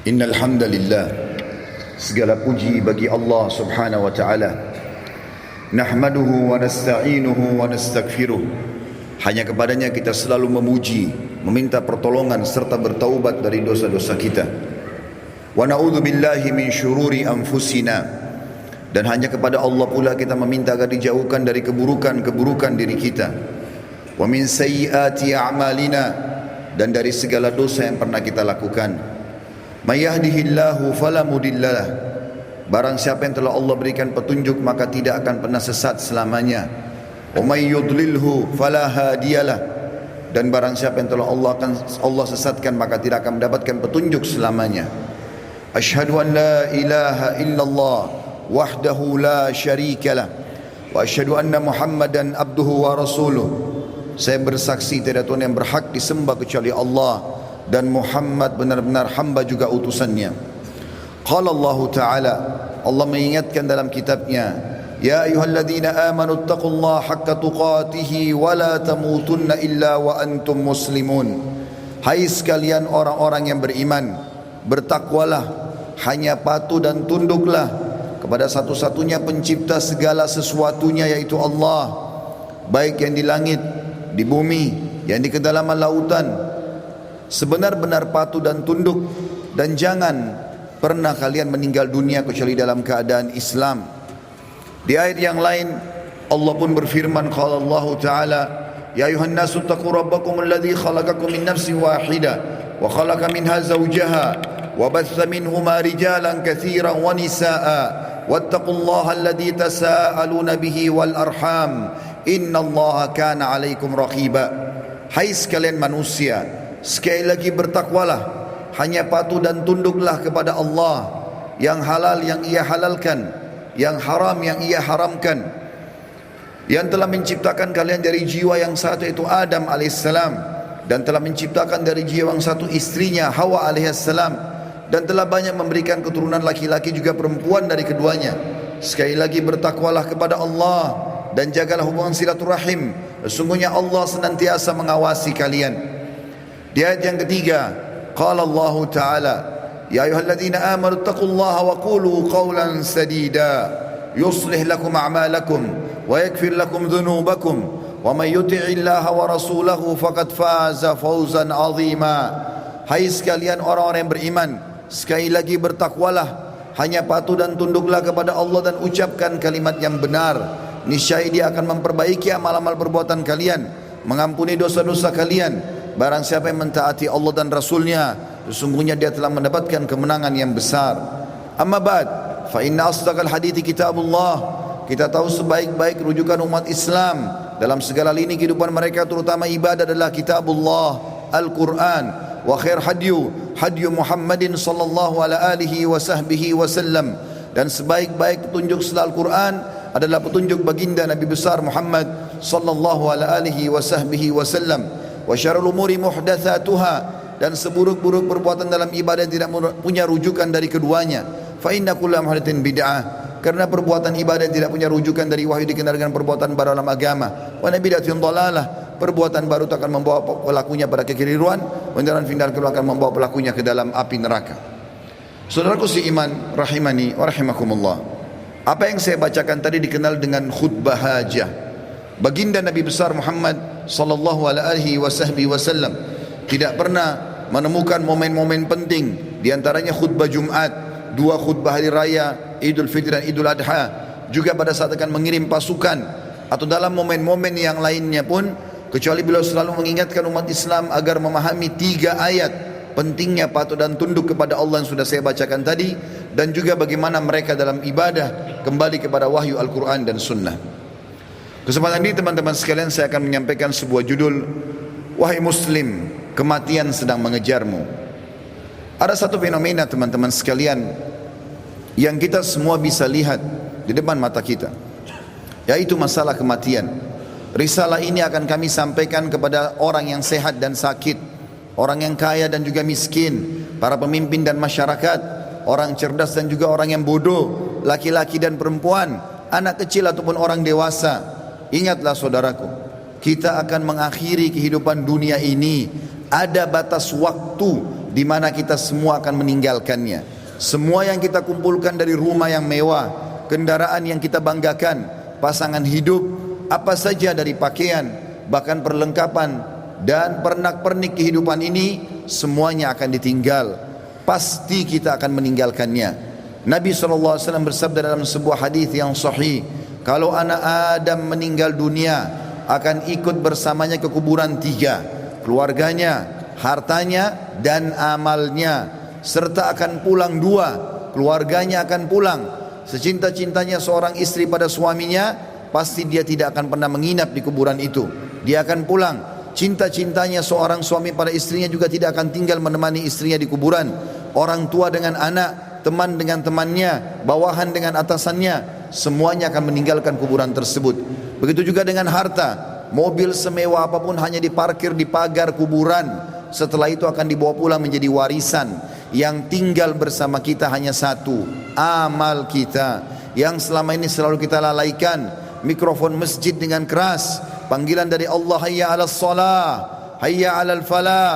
Innal hamdalillah, segala puji bagi Allah Subhanahu wa taala. Nahmaduhu wa nasta'inuhu wa nastaghfiruh. Hanya kepadanya kita selalu memuji, meminta pertolongan serta bertaubat dari dosa-dosa kita. Wa na'udzu billahi min syururi anfusina. Dan hanya kepada Allah pula kita meminta agar dijauhkan dari keburukan-keburukan diri kita. Wa min sayyiati a'malina, dan dari segala dosa yang pernah kita lakukan. May yahdihillahu fala mudhillalah. Barang siapa yang telah Allah berikan petunjuk maka tidak akan pernah sesat selamanya. Wa may yudlilhu fala hadiyalah. Dan barang siapa yang telah Allah sesatkan maka tidak akan mendapatkan petunjuk selamanya. Asyhadu an la ilaha illallah wahdahu la syarikalah wa asyhadu anna Muhammadan abduhu wa rasuluh. Saya bersaksi tiada Tuhan yang berhak disembah kecuali Allah, dan Muhammad benar-benar hamba juga utusannya. Qala Allah Ta'ala, Allah mengingatkan dalam kitabnya, Ya ayyuhalladzina amanu taqullaha haqqa tuqatihi wa la tamutunna illa wa antum muslimun. Hai sekalian orang-orang yang beriman, bertakwalah, hanya patuh dan tunduklah kepada satu-satunya pencipta segala sesuatunya, yaitu Allah, baik yang di langit, di bumi, yang di kedalaman lautan. Sebenar-benar patuh dan tunduk, dan jangan pernah kalian meninggal dunia kecuali dalam keadaan Islam. Di ayat yang lain Allah pun berfirman, qala Allah Ta'ala, ya ayuhan nasu taqu rabbakum alladhi khalaqakum min nafsin wahidah wa khalaqa minha zawjaha wa batha minhuma rijalan katsiran wa nisaa wattaqullaha alladhi tasaaluna bihi wal arham innallaha kana 'alaikum raqiba. Hai sekalian manusia, sekali lagi bertakwalah, hanya patuh dan tunduklah kepada Allah, yang halal yang ia halalkan, yang haram yang ia haramkan, yang telah menciptakan kalian dari jiwa yang satu, yaitu Adam alaihissalam, dan telah menciptakan dari jiwa yang satu istrinya Hawa alaihissalam, dan telah banyak memberikan keturunan laki-laki juga perempuan dari keduanya. Sekali lagi bertakwalah kepada Allah dan jagalah hubungan silaturahim, sesungguhnya Allah senantiasa mengawasi kalian. Di ayat yang ketiga, qala Allah Ta'ala, ya ayyuhalladzina amanu taqullaha wa qulu qawlan sadida yuslih lakum a'malakum wa yaghfir lakum dhunubakum wa may yuti'illaha wa rasulahu faqad faza fawzan 'azima. Hai sekalian orang-orang yang beriman, sekali lagi bertakwalah, hanya patuh dan tunduklah kepada Allah dan ucapkan kalimat yang benar. Niscaya Dia akan memperbaiki amal-amal perbuatan kalian, mengampuni dosa-dosa kalian. Barang siapa yang mentaati Allah dan Rasulnya, sesungguhnya dia telah mendapatkan kemenangan yang besar. Amma ba'd, fa inna asdaqal hadithi kitabullah. Kita tahu sebaik-baik rujukan umat Islam dalam segala lini kehidupan mereka, terutama ibadah, adalah kitabullah, Al-Quran. Wa khair hadyu Muhammadin sallallahu alaihi wa sahbihi wasallam. Dan sebaik-baik petunjuk setelah Al-Quran adalah petunjuk baginda Nabi besar Muhammad sallallahu alaihi wa sahbihi wasallam. Wa syarrul umuri muhdatsatuha, dan seburuk-buruk perbuatan dalam ibadah tidak punya rujukan dari keduanya. Fa inna kulla muhdatsin bid'ah, karena perbuatan ibadah tidak punya rujukan dari wahyu dikenal dengan perbuatan baru dalam agama. Wa bid'atun dhalalah, perbuatan baru akan membawa pelakunya pada kekeliruan, dan final kedua akan membawa pelakunya ke dalam api neraka. Saudaraku seiman rahimani wa rahimakumullah, apa yang saya bacakan tadi dikenal dengan khutbah hajah. Baginda Nabi besar Muhammad sallallahu alaihi wasallam tidak pernah menemukan momen-momen penting, di antaranya khutbah Jumat, dua khutbah hari raya Idul Fitri dan Idul Adha, juga pada saat akan mengirim pasukan, atau dalam momen-momen yang lainnya pun, kecuali beliau selalu mengingatkan umat Islam agar memahami 3 ayat pentingnya patuh dan tunduk kepada Allah yang sudah saya bacakan tadi, dan juga bagaimana mereka dalam ibadah kembali kepada wahyu Al-Quran dan Sunnah. Kesempatan ini teman-teman sekalian, saya akan menyampaikan sebuah judul, wahai muslim, kematian sedang mengejarmu. Ada satu fenomena teman-teman sekalian yang kita semua bisa lihat di depan mata kita, yaitu masalah kematian. Risalah ini akan kami sampaikan kepada orang yang sehat dan sakit, orang yang kaya dan juga miskin, para pemimpin dan masyarakat, orang cerdas dan juga orang yang bodoh, laki-laki dan perempuan, anak kecil ataupun orang dewasa. Ingatlah saudaraku, kita akan mengakhiri kehidupan dunia ini. Ada batas waktu di mana kita semua akan meninggalkannya. Semua yang kita kumpulkan dari rumah yang mewah, kendaraan yang kita banggakan, pasangan hidup, apa saja dari pakaian, bahkan perlengkapan dan pernak-pernik kehidupan ini, semuanya akan ditinggal. Pasti kita akan meninggalkannya. Nabi SAW bersabda dalam sebuah hadis yang sahih, kalau anak Adam meninggal dunia, akan ikut bersamanya ke kuburan 3, keluarganya, hartanya, dan amalnya, serta akan pulang 2, keluarganya akan pulang. Secinta-cintanya seorang istri pada suaminya, pasti dia tidak akan pernah menginap di kuburan itu, dia akan pulang. Cinta-cintanya seorang suami pada istrinya juga tidak akan tinggal menemani istrinya di kuburan. Orang tua dengan anak, teman dengan temannya, bawahan dengan atasannya, semuanya akan meninggalkan kuburan tersebut. Begitu juga dengan harta, mobil semewah apapun hanya diparkir di pagar kuburan, setelah itu akan dibawa pulang menjadi warisan. Yang tinggal bersama kita hanya satu, amal kita, yang selama ini selalu kita lalaikan. Mikrofon masjid dengan keras, panggilan dari Allah, hayya 'alas shalah, hayya 'alal falah,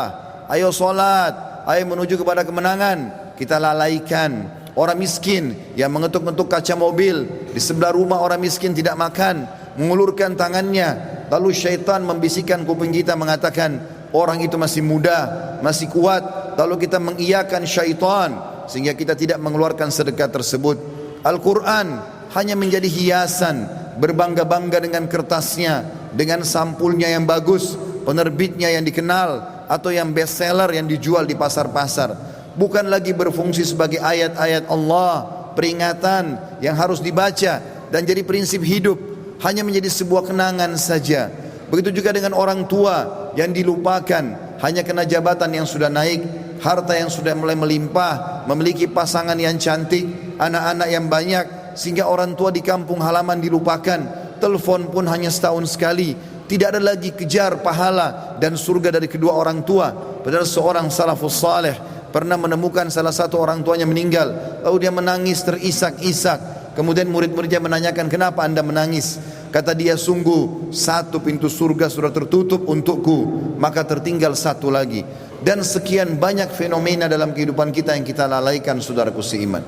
ayo salat, ayo menuju kepada kemenangan, kita lalaikan. Orang miskin yang mengetuk-ngetuk kaca mobil di sebelah rumah orang miskin tidak makan, mengulurkan tangannya, lalu syaitan membisikkan kuping kita mengatakan orang itu masih muda, masih kuat, lalu kita mengiyakan syaitan sehingga kita tidak mengeluarkan sedekah tersebut. Al-Quran hanya menjadi hiasan, berbangga-bangga dengan kertasnya, dengan sampulnya yang bagus, penerbitnya yang dikenal, atau yang bestseller yang dijual di pasar-pasar. Bukan lagi berfungsi sebagai ayat-ayat Allah, peringatan yang harus dibaca dan jadi prinsip hidup, hanya menjadi sebuah kenangan saja. Begitu juga dengan orang tua yang dilupakan, hanya kena jabatan yang sudah naik, harta yang sudah mulai melimpah, memiliki pasangan yang cantik, anak-anak yang banyak, sehingga orang tua di kampung halaman dilupakan. Telepon pun hanya setahun sekali. Tidak ada lagi kejar pahala dan surga dari kedua orang tua. Padahal seorang salafus saleh pernah menemukan salah satu orang tuanya meninggal, lalu dia menangis terisak-isak. Kemudian murid-muridnya menanyakan, kenapa anda menangis? Kata dia, sungguh satu pintu surga sudah tertutup untukku, maka tertinggal satu lagi. Dan sekian banyak fenomena dalam kehidupan kita yang kita lalaikan, saudaraku seiman.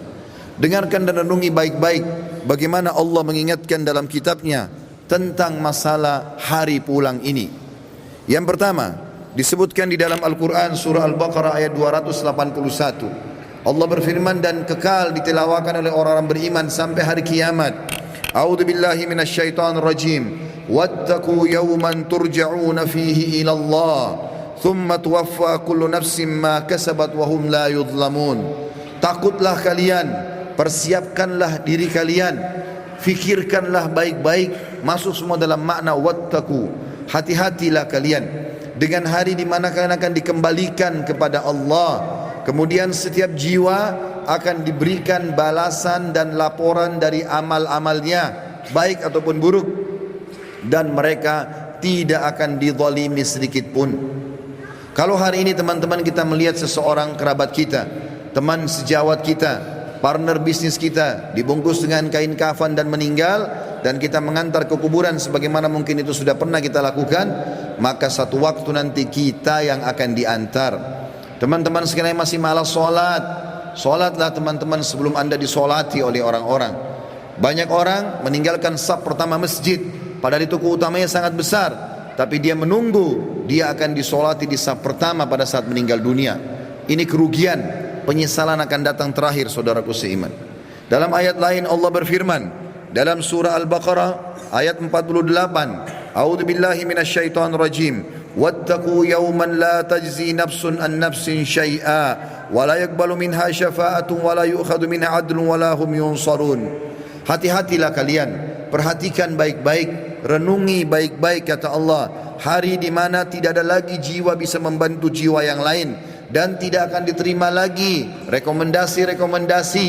Dengarkan dan renungi baik-baik bagaimana Allah mengingatkan dalam kitabnya tentang masalah hari pulang ini. Yang pertama disebutkan di dalam Al-Quran surah Al-Baqarah ayat 281. Allah berfirman, dan kekal ditilawakan oleh orang-orang beriman sampai hari kiamat. A'udzu billahi minasyaitonir rajim. Wattaqu yawman turja'una fihi ila Allah, thumma tuwaffa kullu nafsin ma kasabat wa hum la yudhlamun. Takutlah kalian, persiapkanlah diri kalian, fikirkanlah baik-baik, masuk semua dalam makna wattaqu. Hati-hatilah kalian dengan hari di mana kalian akan dikembalikan kepada Allah. Kemudian setiap jiwa akan diberikan balasan dan laporan dari amal-amalnya, baik ataupun buruk, dan mereka tidak akan dizalimi sedikit pun. Kalau hari ini teman-teman kita melihat seseorang kerabat kita, teman sejawat kita, partner bisnis kita dibungkus dengan kain kafan dan meninggal, dan kita mengantar ke kuburan sebagaimana mungkin itu sudah pernah kita lakukan, maka satu waktu nanti kita yang akan diantar. Teman-teman sekalian masih malas sholat, sholatlah teman-teman sebelum anda disolati oleh orang-orang. Banyak orang meninggalkan saf pertama masjid, padahal itu keutamanya sangat besar, tapi dia menunggu dia akan disolati di saf pertama pada saat meninggal dunia. Ini kerugian, penyesalan akan datang terakhir, saudaraku seiman. Dalam ayat lain Allah berfirman dalam surah Al-Baqarah ayat 48, A'udzu billahi minasyaitonir rajim. Wattaqu yawman la tajzi nafsun an nafsin syai'a wa la yaqbalu minha syafa'atun wa la yu'khadhu minha 'adlun wa la hum yunsarun. Hati-hatilah kalian, perhatikan baik-baik, renungi baik-baik, kata Allah, hari di mana tidak ada lagi jiwa bisa membantu jiwa yang lain, dan tidak akan diterima lagi rekomendasi-rekomendasi,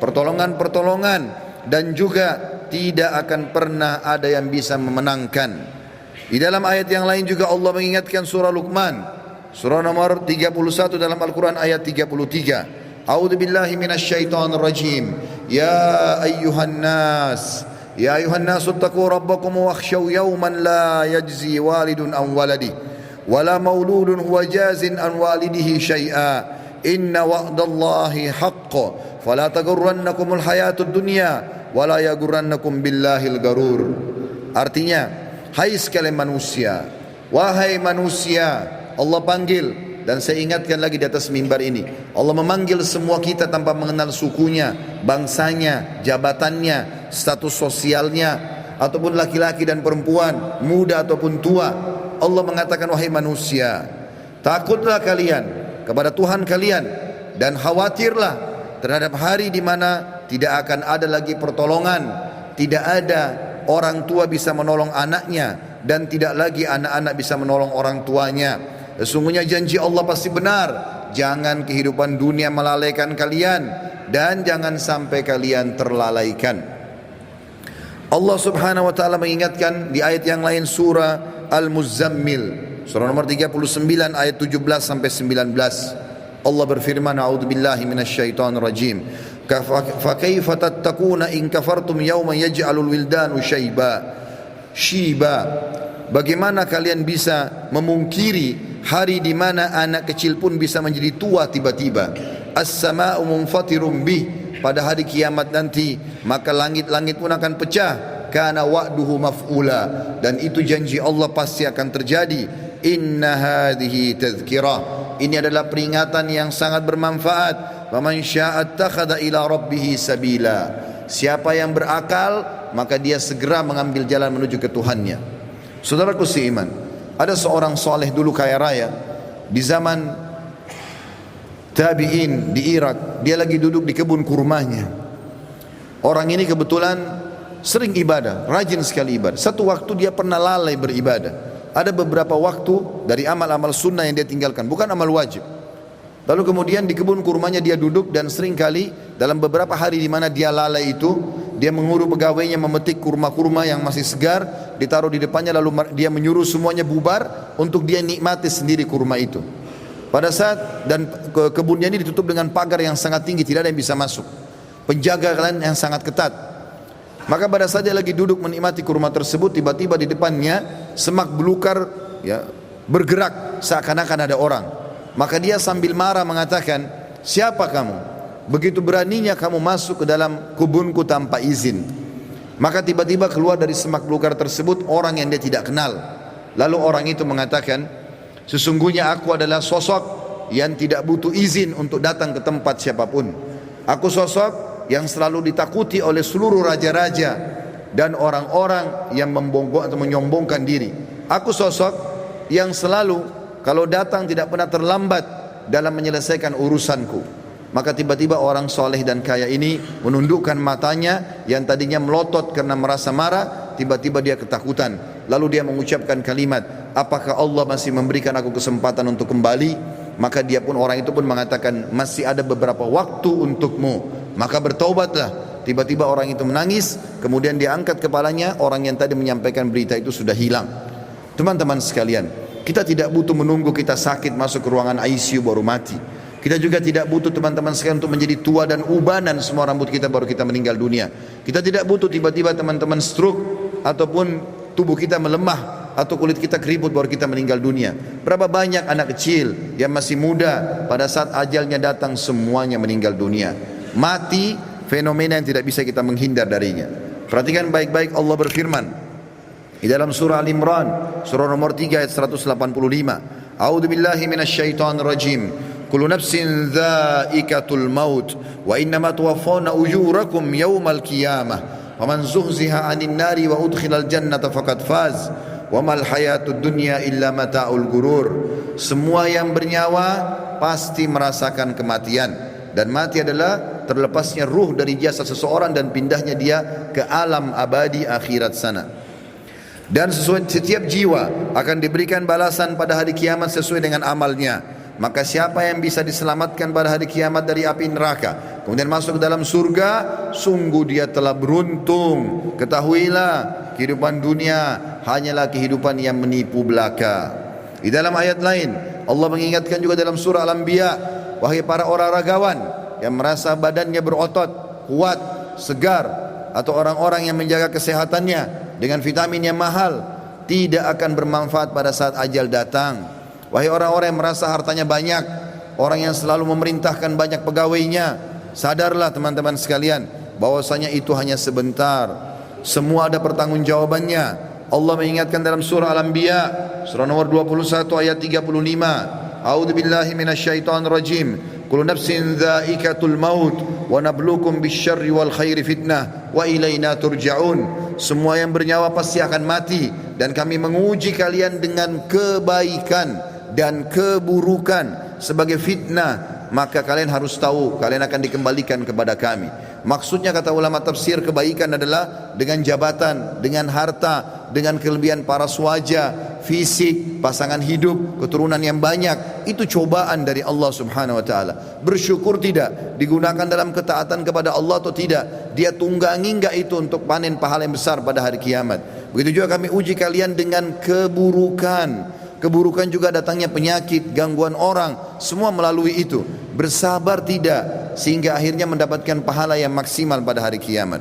pertolongan-pertolongan, dan juga tidak akan pernah ada yang bisa memenangkan. Di dalam ayat yang lain juga Allah mengingatkan surah Luqman, surah nomor 31 dalam Al-Quran ayat 33. A'udzu billahi minasyaitonir rajim. Ya ayyuhan nas, ya ayyuhan nas ittaqu rabbakum wakhshaw yawman la yajzi walidun an waladihi wala mauludun huwa jazin an walidihi syai'a inna wa'dallahi haqqo fala taghurrannakumul hayatud dunya wala yaghurrannakum billahil garur. Artinya, hai sekalian manusia, wahai manusia, Allah panggil. Dan saya ingatkan lagi di atas mimbar ini, Allah memanggil semua kita tanpa mengenal sukunya, bangsanya, jabatannya, status sosialnya, ataupun laki-laki dan perempuan, muda ataupun tua. Allah mengatakan, wahai manusia, takutlah kalian kepada Tuhan kalian dan khawatirlah terhadap hari di mana tidak akan ada lagi pertolongan, tidak ada orang tua bisa menolong anaknya, dan tidak lagi anak-anak bisa menolong orang tuanya. Sesungguhnya janji Allah pasti benar. Jangan kehidupan dunia melalaikan kalian, dan jangan sampai kalian terlalaikan. Allah subhanahu wa ta'ala mengingatkan di ayat yang lain, surah Al-Muzammil, surah nomor 39 ayat 17 sampai 19. Allah berfirman, a'udzubillahi minasyaitonir rajim. Fa kaifa tattaquna in kafartum yawman yaj'alul wildanu shiba. Bagaimana kalian bisa memungkiri hari di mana anak kecil pun bisa menjadi tua tiba-tiba? As-sama'u munfatirum bih, pada hari kiamat nanti maka langit-langit pun akan pecah. Kana wa'duhu maf'ula, dan itu janji Allah pasti akan terjadi. Inna hadhihi tadhkirah, ini adalah peringatan yang sangat bermanfaat. Faman syaa'a ittakhadha ila rabbih sabila, siapa yang berakal maka dia segera mengambil jalan menuju ke Tuhannya. Saudaraku seiman, ada seorang soleh dulu kaya raya di zaman tabi'in di Irak. Dia lagi duduk di kebun kurmanya. Orang ini kebetulan sering ibadah, rajin sekali ibadah. Satu waktu dia pernah lalai beribadah. Ada beberapa waktu dari amal-amal sunnah yang dia tinggalkan, bukan amal wajib. Lalu kemudian di kebun kurmanya dia duduk, dan seringkali dalam beberapa hari di mana dia lalai itu, dia menguruh pegawainya memetik kurma-kurma yang masih segar, ditaruh di depannya, lalu dia menyuruh semuanya bubar untuk dia nikmati sendiri kurma itu. Pada saat, dan kebunnya ini ditutup dengan pagar yang sangat tinggi, tidak ada yang bisa masuk, penjagaan yang sangat ketat. Maka pada saat dia lagi duduk menikmati kurma tersebut, tiba-tiba di depannya semak belukar ya, bergerak seakan-akan ada orang. Maka dia sambil marah mengatakan, siapa kamu? Begitu beraninya kamu masuk ke dalam kebunku tanpa izin. Maka tiba-tiba keluar dari semak belukar tersebut orang yang dia tidak kenal. Lalu orang itu mengatakan, sesungguhnya aku adalah sosok yang tidak butuh izin untuk datang ke tempat siapapun. Aku sosok yang selalu ditakuti oleh seluruh raja-raja dan orang-orang yang membongkok atau menyombongkan diri. Aku sosok yang selalu kalau datang tidak pernah terlambat dalam menyelesaikan urusanku. Maka tiba-tiba orang soleh dan kaya ini menundukkan matanya yang tadinya melotot karena merasa marah, tiba-tiba dia ketakutan. Lalu dia mengucapkan kalimat, apakah Allah masih memberikan aku kesempatan untuk kembali? Maka dia pun, orang itu pun mengatakan, masih ada beberapa waktu untukmu, maka bertaubatlah. Tiba-tiba orang itu menangis, kemudian dia angkat kepalanya, orang yang tadi menyampaikan berita itu sudah hilang. Teman-teman sekalian, kita tidak butuh menunggu kita sakit masuk ke ruangan ICU baru mati. Kita juga tidak butuh teman-teman sekalian untuk menjadi tua dan ubanan semua rambut kita baru kita meninggal dunia. Kita tidak butuh tiba-tiba teman-teman stroke ataupun tubuh kita melemah atau kulit kita keriput baru kita meninggal dunia. Berapa banyak anak kecil yang masih muda pada saat ajalnya datang semuanya meninggal dunia. Mati fenomena yang tidak bisa kita menghindar darinya. Perhatikan baik-baik, Allah berfirman di dalam surah Al-Imran, surah nomor 3 ayat 185. A'udzubillahi minasyaitonir rajim. Kullu nafsin dha'iqatul maut wa innama tuwaffawna ujurakum yawmal qiyamah. Faman zuhziha 'anil nari wa udkhilal jannata faqad faz. Wa mal hayatud dunya illa mata'ul gurur. Semua yang bernyawa pasti merasakan kematian, dan mati adalah terlepasnya ruh dari jasad seseorang dan pindahnya dia ke alam abadi akhirat sana. Dan setiap jiwa akan diberikan balasan pada hari kiamat sesuai dengan amalnya. Maka siapa yang bisa diselamatkan pada hari kiamat dari api neraka kemudian masuk ke dalam surga, sungguh dia telah beruntung. Ketahuilah, kehidupan dunia hanyalah kehidupan yang menipu belaka. Di dalam ayat lain Allah mengingatkan juga dalam surah Al-Anbiya, wahai para olahragawan yang merasa badannya berotot, kuat, segar, atau orang-orang yang menjaga kesehatannya dengan vitamin yang mahal, tidak akan bermanfaat pada saat ajal datang. Wahai orang-orang yang merasa hartanya banyak, orang yang selalu memerintahkan banyak pegawainya. Sadarlah teman-teman sekalian, bahwasanya itu hanya sebentar. Semua ada pertanggungjawabannya. Allah mengingatkan dalam surah Al-Anbiya, surah nomor 21 ayat 35. A'udzubillahi minasyaitonir rajim. Kullu nafsin dha'iqatul maut wa nabluukum bisyarri wal khairi fitnah wa ilaina turja'un. Semua yang bernyawa pasti akan mati, dan kami menguji kalian dengan kebaikan dan keburukan sebagai fitnah. Maka kalian harus tahu kalian akan dikembalikan kepada kami. Maksudnya kata ulama tafsir, kebaikan adalah dengan jabatan, dengan harta, dengan kelebihan paras wajah, fisik, pasangan hidup, keturunan yang banyak. Itu cobaan dari Allah subhanahu wa ta'ala. Bersyukur tidak, digunakan dalam ketaatan kepada Allah atau tidak, dia tunggangi enggak itu untuk panen pahala yang besar pada hari kiamat. Begitu juga kami uji kalian dengan keburukan. Keburukan juga datangnya penyakit, gangguan orang, semua melalui itu. Bersabar tidak, sehingga akhirnya mendapatkan pahala yang maksimal pada hari kiamat.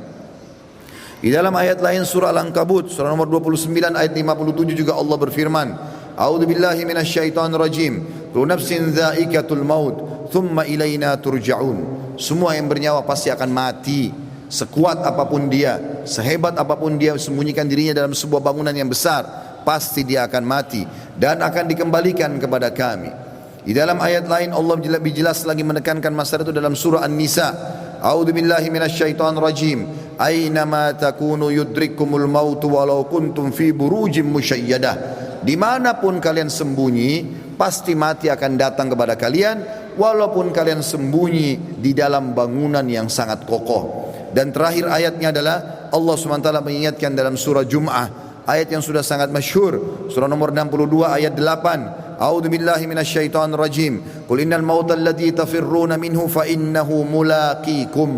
Di dalam ayat lain surah Al-Ankabut, surah nomor 29 ayat 57 juga Allah berfirman, A'udzubillahi minasyaitonir rajim. Kullu nafsin dha'iqatul maut, thumma ilaina turja'un. Semua yang bernyawa pasti akan mati. Sekuat apapun dia, sehebat apapun dia sembunyikan dirinya dalam sebuah bangunan yang besar, pasti dia akan mati dan akan dikembalikan kepada kami. Di dalam ayat lain Allah lebih jelas lagi menekankan masalah itu dalam surah An-Nisa. A'udzubillahi minasyaitonir rajim. Aynama takunu yudrikkumul maut walau kuntum fi burujim musyayyadah. Dimanapun kalian sembunyi, pasti mati akan datang kepada kalian, walaupun kalian sembunyi di dalam bangunan yang sangat kokoh. Dan terakhir ayatnya adalah Allah SWT mengingatkan dalam surah Jum'ah, ayat yang sudah sangat masyhur, surah nomor 62 ayat 8. A'udzu billahi minasyaitonir rajim. Qul innal mautal ladzi tafirruna minhu fa innahu mulaqikum.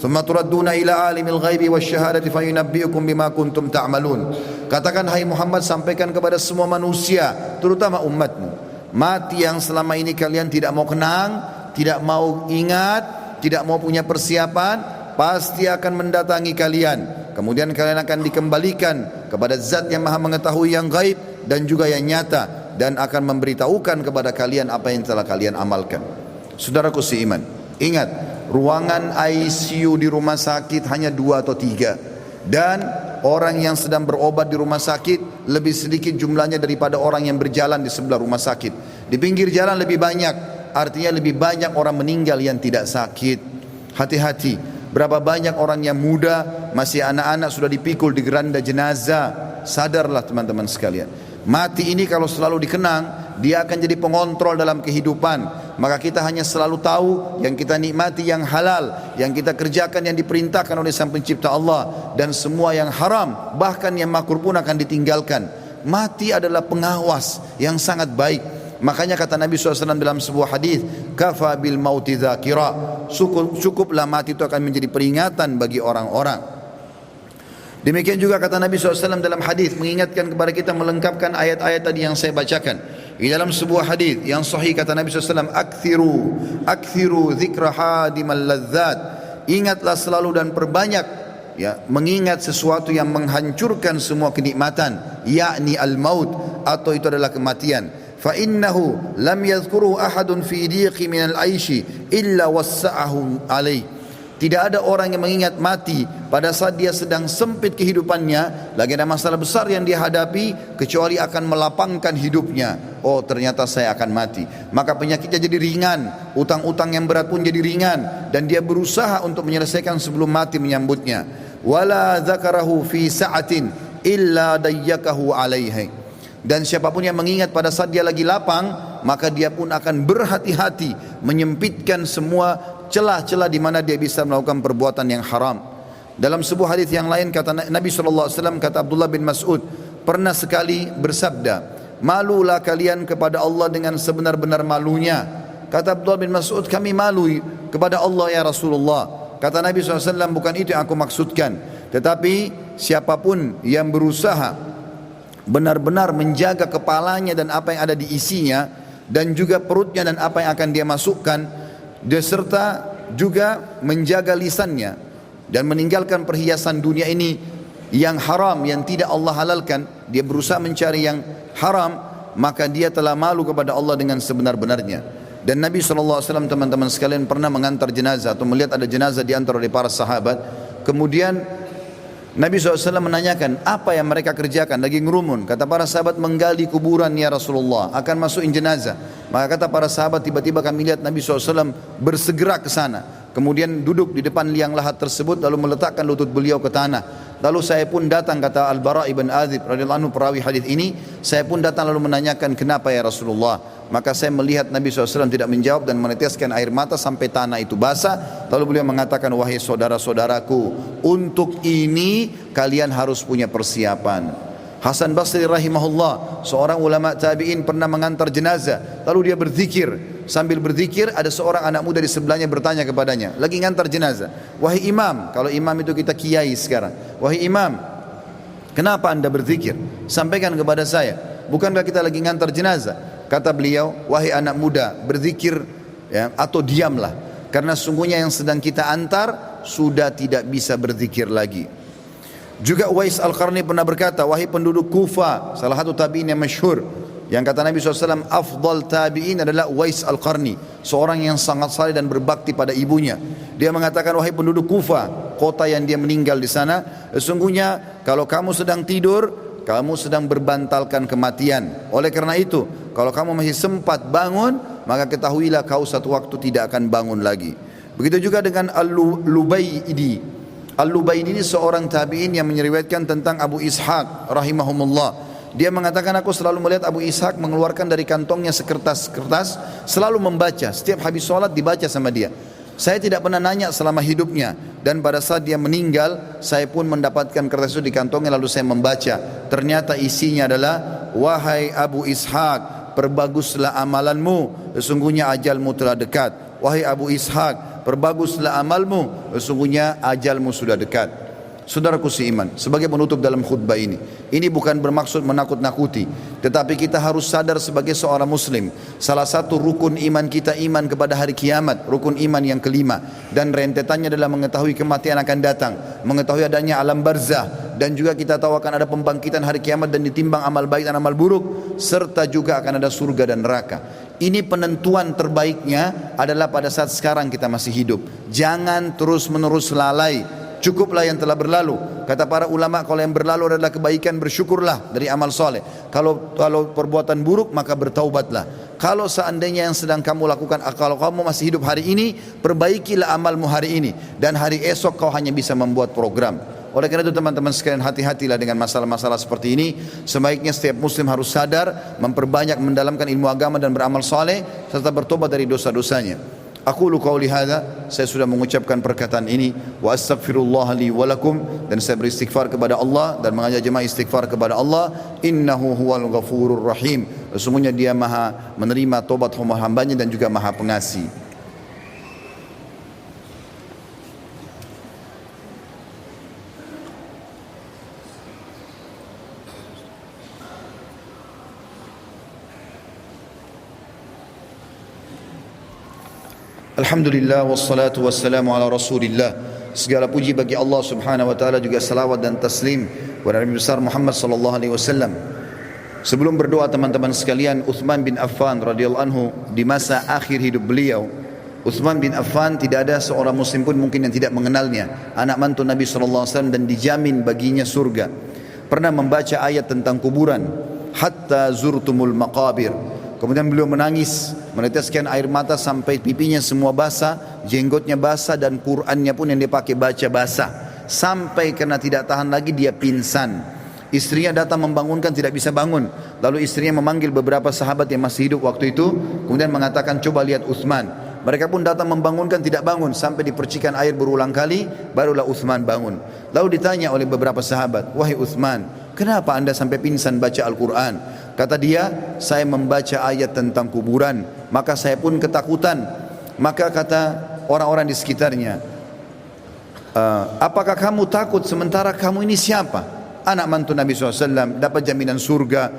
Tsumma turadduna ila alimil ghaibi wasyahadati fayunabbiukum bima kuntum ta'malun. Katakan hai Muhammad, sampaikan kepada semua manusia, terutama umatmu, mati yang selama ini kalian tidak mau kenang, tidak mau ingat, tidak mau punya persiapan, pasti akan mendatangi kalian. Kemudian kalian akan dikembalikan kepada zat yang maha mengetahui yang gaib dan juga yang nyata, dan akan memberitahukan kepada kalian apa yang telah kalian amalkan. Saudaraku seiman, ingat, ruangan ICU di rumah sakit hanya 2 atau 3, dan orang yang sedang berobat di rumah sakit lebih sedikit jumlahnya daripada orang yang berjalan di sebelah rumah sakit. Di pinggir jalan lebih banyak, artinya lebih banyak orang meninggal yang tidak sakit. Hati-hati. Berapa banyak orang yang muda, masih anak-anak sudah dipikul di geranda jenazah. Sadarlah teman-teman sekalian, mati ini kalau selalu dikenang, dia akan jadi pengontrol dalam kehidupan. Maka kita hanya selalu tahu yang kita nikmati yang halal, yang kita kerjakan yang diperintahkan oleh Sang Pencipta Allah, dan semua yang haram, bahkan yang makruh pun akan ditinggalkan. Mati adalah pengawas yang sangat baik. Makanya kata Nabi SAW dalam sebuah hadis, kafa bil mauti dzakira, cukuplah mati itu akan menjadi peringatan bagi orang-orang. Demikian juga kata Nabi SAW dalam hadis, mengingatkan kepada kita, melengkapkan ayat-ayat tadi yang saya bacakan. Di dalam sebuah hadis yang sahih kata Nabi SAW, akthiru dzikra hadimal ladzat, ingatlah selalu dan perbanyak mengingat sesuatu yang menghancurkan semua kenikmatan, yakni al-maut, atau itu adalah kematian. فَإِنَّهُ لَمْ يَذْكُرُهُ أَحَدٌ فِي ضِيقٍ مِنَ الْعَيْشِ إِلَّا وَسَّعَهُ عَلَيْهِ. Tidak ada orang yang mengingat mati pada saat dia sedang sempit kehidupannya, lagi ada masalah besar yang dia hadapi, kecuali akan melapangkan hidupnya. Oh, ternyata saya akan mati. Maka penyakitnya jadi ringan, utang-utang yang berat pun jadi ringan, dan dia berusaha untuk menyelesaikan sebelum mati menyambutnya. وَلَا ذَكَرَهُ فِي سَعَةٍ إِلَّا دَيَّكَهُ عَلَيْهِ. Dan siapapun yang mengingat pada saat dia lagi lapang, maka dia pun akan berhati-hati menyempitkan semua celah-celah di mana dia bisa melakukan perbuatan yang haram. Dalam sebuah hadis yang lain kata Nabi SAW, kata Abdullah bin Mas'ud, pernah sekali bersabda, malulah kalian kepada Allah dengan sebenar-benar malunya. Kata Abdullah bin Mas'ud, kami malu kepada Allah ya Rasulullah. Kata Nabi SAW, bukan itu yang aku maksudkan, tetapi siapapun yang berusaha benar-benar menjaga kepalanya dan apa yang ada di isinya, dan juga perutnya dan apa yang akan dia masukkan, beserta juga menjaga lisannya dan meninggalkan perhiasan dunia ini yang haram, yang tidak Allah halalkan, dia berusaha mencari yang haram, maka dia telah malu kepada Allah dengan sebenar-benarnya. Dan Nabi SAW, teman-teman sekalian, pernah mengantar jenazah atau melihat ada jenazah diantar oleh para sahabat. Kemudian Nabi SAW menanyakan, apa yang mereka kerjakan? Lagi ngerumun. Kata para sahabat, menggali kuburan ya Rasulullah, akan masukin jenazah. Maka kata para sahabat, tiba-tiba kami lihat Nabi SAW bersegera ke sana. Kemudian duduk di depan liang lahat tersebut, lalu meletakkan lutut beliau ke tanah. Lalu saya pun datang, kata Al-Bara ibn Azib radhiyallahu anhu, perawi hadis ini, saya pun datang lalu menanyakan, kenapa ya Rasulullah? Maka saya melihat Nabi SAW tidak menjawab dan meneteskan air mata sampai tanah itu basah. Lalu beliau mengatakan, wahai saudara-saudaraku, untuk ini kalian harus punya persiapan. Hasan Basri rahimahullah, seorang ulama tabi'in, pernah mengantar jenazah. Lalu dia berzikir. Sambil berzikir, ada seorang anak muda di sebelahnya bertanya kepadanya, lagi ngantar jenazah, wahai imam, kalau imam itu kita kiai sekarang, wahai imam, kenapa anda berzikir? Sampaikan kepada saya, bukankah kita lagi ngantar jenazah? Kata beliau, wahai anak muda, berzikir ya, atau diamlah, karena sungguhnya yang sedang kita antar sudah tidak bisa berzikir lagi. Juga Uwais Al-Qarni pernah berkata, wahai penduduk Kufa, salah satu tabi'in yang masyhur, yang kata Nabi SAW, afdal tabi'in adalah Uwais Al-Qarni, seorang yang sangat saleh dan berbakti pada ibunya. Dia mengatakan, wahai penduduk Kufa, kota yang dia meninggal di sana, sesungguhnya kalau kamu sedang tidur, kamu sedang berbantalkan kematian. Oleh karena itu, kalau kamu masih sempat bangun, maka ketahuilah kau satu waktu tidak akan bangun lagi. Begitu juga dengan Al-Lubaydi. Al-Lubaydi ini seorang tabi'in yang meriwayatkan tentang Abu Ishaq rahimahumullah. Dia mengatakan, aku selalu melihat Abu Ishaq mengeluarkan dari kantongnya sekertas-kertas, selalu membaca. Setiap habis sholat dibaca sama dia. Saya tidak pernah nanya selama hidupnya. Dan pada saat dia meninggal, saya pun mendapatkan kertas itu di kantongnya, lalu saya membaca. Ternyata isinya adalah, wahai Abu Ishaq, perbaguslah amalanmu, sesungguhnya ajalmu telah dekat. Wahai Abu Ishaq, perbaguslah amalmu, sesungguhnya ajalmu sudah dekat. Saudaraku seiman, sebagai penutup dalam khutbah ini bukan bermaksud menakut-nakuti, tetapi kita harus sadar sebagai seorang muslim, salah satu rukun iman kita iman kepada hari kiamat, rukun iman yang kelima, dan rentetannya adalah mengetahui kematian akan datang, mengetahui adanya alam barzah, dan juga kita tahu akan ada pembangkitan hari kiamat dan ditimbang amal baik dan amal buruk, serta juga akan ada surga dan neraka. Ini penentuan terbaiknya adalah pada saat sekarang kita masih hidup. Jangan terus-menerus lalai. Cukuplah yang telah berlalu. Kata para ulama, kalau yang berlalu adalah kebaikan, bersyukurlah dari amal soleh. Kalau perbuatan buruk, maka bertaubatlah. Kalau seandainya yang sedang kamu lakukan, kalau kamu masih hidup hari ini, perbaikilah amalmu hari ini, dan hari esok kau hanya bisa membuat program. Oleh karena itu teman-teman sekalian, hati-hatilah dengan masalah-masalah seperti ini. Sebaiknya setiap muslim harus sadar, memperbanyak mendalamkan ilmu agama dan beramal soleh, serta bertobat dari dosa-dosanya. Aqulu qauli hadza, saya sudah mengucapkan perkataan ini, wa astaghfirullah li wa lakum, dan saya beristighfar kepada Allah dan mengajak jemaah istighfar kepada Allah. Innahu huwal ghafurur rahim, sesungguhnya dia maha menerima tobat hamba-hambanya dan juga maha pengasih. Alhamdulillah wassalatu wassalamu ala rasulillah. Segala puji bagi Allah subhanahu wa ta'ala, juga salawat dan taslim kepada Nabi besar Muhammad sallallahu alaihi wasallam. Sebelum berdoa teman-teman sekalian, Uthman bin Affan radhiyallahu anhu, di masa akhir hidup beliau, Uthman bin Affan tidak ada seorang muslim pun mungkin yang tidak mengenalnya, anak mantu Nabi sallallahu alaihi wasallam dan dijamin baginya surga. Pernah membaca ayat tentang kuburan, hatta zurtumul maqabir. Kemudian beliau menangis, meneteskan air mata sampai pipinya semua basah, jenggotnya basah, dan Qur'annya pun yang dia pakai baca basah. Sampai karena tidak tahan lagi dia pingsan. Istrinya datang membangunkan, tidak bisa bangun. Lalu istrinya memanggil beberapa sahabat yang masih hidup waktu itu, kemudian mengatakan, coba lihat Uthman. Mereka pun datang membangunkan, tidak bangun. Sampai dipercikan air berulang kali, barulah Uthman bangun. Lalu ditanya oleh beberapa sahabat, wahai Uthman, kenapa anda sampai pingsan baca Al-Quran? Kata dia, saya membaca ayat tentang kuburan, maka saya pun ketakutan. Maka kata orang-orang di sekitarnya, apakah kamu takut sementara kamu ini siapa? Anak mantu Nabi SAW, dapat jaminan surga,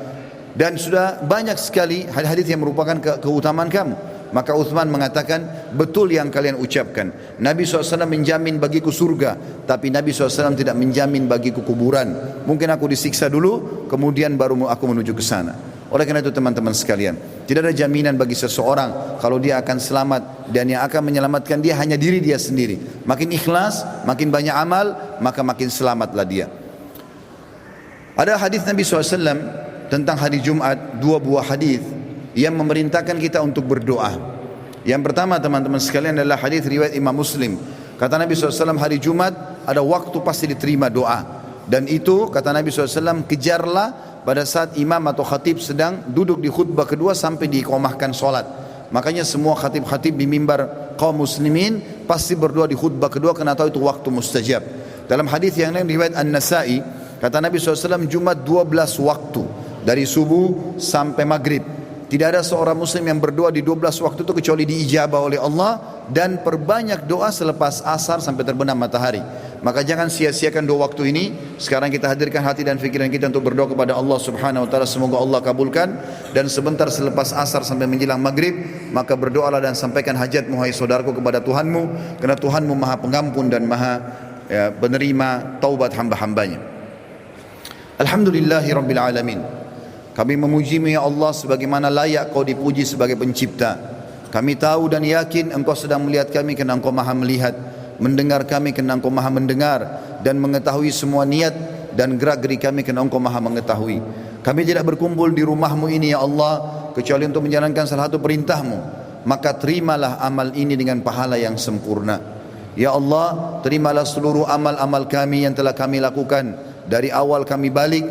dan sudah banyak sekali hadis yang merupakan keutamaan kamu. Maka Uthman mengatakan, betul yang kalian ucapkan, Nabi SAW menjamin bagiku surga, tapi Nabi SAW tidak menjamin bagiku kuburan. Mungkin aku disiksa dulu, kemudian baru aku menuju ke sana. Oleh karena itu teman-teman sekalian, tidak ada jaminan bagi seseorang kalau dia akan selamat, dan yang akan menyelamatkan dia hanya diri dia sendiri. Makin ikhlas, makin banyak amal, maka makin selamatlah dia. Ada hadis Nabi SAW tentang hari Jumat, dua buah hadis yang memerintahkan kita untuk berdoa. Yang pertama teman-teman sekalian adalah hadis riwayat Imam Muslim. Kata Nabi SAW, hari Jumat ada waktu pasti diterima doa. Dan itu kata Nabi SAW, kejarlah pada saat imam atau khatib sedang duduk di khutbah kedua sampai diiqamahkan solat. Makanya semua khatib-khatib di mimbar kaum muslimin pasti berdoa di khutbah kedua, karena tahu itu waktu mustajab. Dalam hadis yang lain riwayat An-Nasa'i, kata Nabi SAW, Jumat 12 waktu, dari subuh sampai maghrib. Tidak ada seorang muslim yang berdoa di 12 waktu itu kecuali diijabah oleh Allah, dan perbanyak doa selepas asar sampai terbenam matahari. Maka jangan sia-siakan dua waktu ini. Sekarang kita hadirkan hati dan fikiran kita untuk berdoa kepada Allah Subhanahu wa taala, semoga Allah kabulkan. Dan sebentar selepas asar sampai menjelang maghrib, maka berdoalah dan sampaikan hajatmu hai saudaraku kepada Tuhanmu, karena Tuhanmu Maha Pengampun dan Maha penerima taubat hamba-hambanya. Alhamdulillahi Rabbil Alamin. Kami memuji-Mu ya Allah sebagaimana layak Kau dipuji sebagai pencipta. Kami tahu dan yakin Engkau sedang melihat kami kerana Engkau Maha melihat, mendengar kami kerana Engkau Maha mendengar, dan mengetahui semua niat dan gerak-gerik kami kerana Engkau Maha mengetahui. Kami tidak berkumpul di rumah-Mu ini ya Allah kecuali untuk menjalankan salah satu perintah-Mu. Maka terimalah amal ini dengan pahala yang sempurna. Ya Allah, terimalah seluruh amal-amal kami yang telah kami lakukan dari awal kami balik,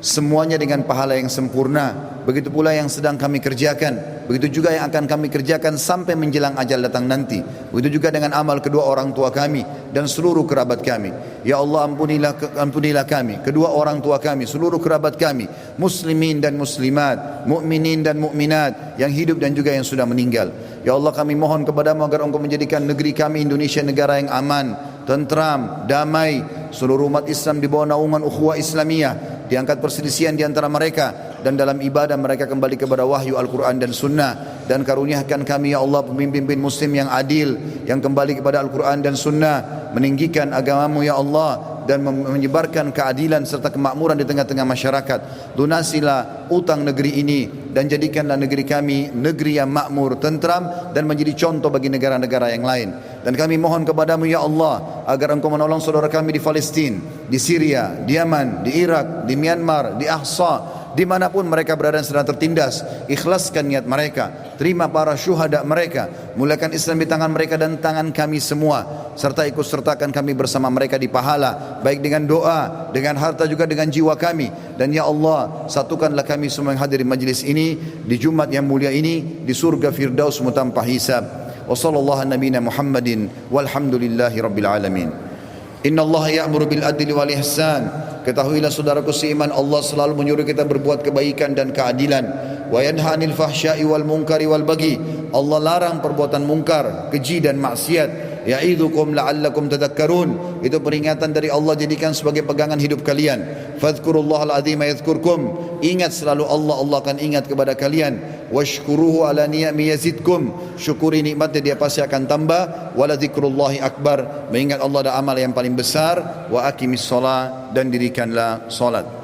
semuanya dengan pahala yang sempurna. Begitu pula yang sedang kami kerjakan, begitu juga yang akan kami kerjakan sampai menjelang ajal datang nanti. Begitu juga dengan amal kedua orang tua kami dan seluruh kerabat kami. Ya Allah, ampunilah kami, kedua orang tua kami, seluruh kerabat kami, muslimin dan muslimat, mukminin dan mukminat, yang hidup dan juga yang sudah meninggal. Ya Allah, kami mohon kepadamu agar Engkau menjadikan negeri kami Indonesia negara yang aman, tentram, damai. Seluruh umat Islam di bawah naungan ukhuwah Islamiyah, diangkat perselisihan di antara mereka, dan dalam ibadah mereka kembali kepada wahyu Al-Quran dan Sunnah. Dan karuniakan kami ya Allah pemimpin-pemimpin muslim yang adil, yang kembali kepada Al-Quran dan Sunnah, meninggikan agamamu ya Allah, dan menyebarkan keadilan serta kemakmuran di tengah-tengah masyarakat. Lunasilah utang negeri ini, dan jadikanlah negeri kami negeri yang makmur, tentram, dan menjadi contoh bagi negara-negara yang lain. Dan kami mohon kepadamu ya Allah agar Engkau menolong saudara kami di Palestina, di Syria, di Yaman, di Irak, di Myanmar, di Ahsa, dimanapun mereka berada sedang tertindas. Ikhlaskan niat mereka, terima para syuhada mereka, mulakan Islam di tangan mereka dan tangan kami semua, serta ikut sertakan kami bersama mereka di pahala, baik dengan doa, dengan harta, juga dengan jiwa kami. Dan ya Allah, satukanlah kami semua yang hadir di majlis ini di Jumat yang mulia ini di surga Firdaus tanpa hisab. Wa sallallahu nabiyana Muhammadin walhamdulillahi rabbil alamin. Inna Allah ya'muru bil adli wal ihsan. Ketahuilah saudaraku seiman, Allah selalu menyuruh kita berbuat kebaikan dan keadilan. Wa yanha 'anil fahsya'i wal munkari wal baghi. Allah larang perbuatan mungkar, keji dan maksiat. Ya'idzukum la'allakum tadhakkarun. Itu peringatan dari Allah, jadikan sebagai pegangan hidup kalian. Fadhkurullahal azima yadhkurkum. Ingat selalu Allah, Allah akan ingat kepada kalian. Washkuruhu ala ni'ami yazidkum. Syukuri nikmatnya, dia pasti akan tambah. Wala dzikrullahi akbar. Mengingat Allah ada amal yang paling besar. Wa aqimis shalah, dan dirikanlah salat.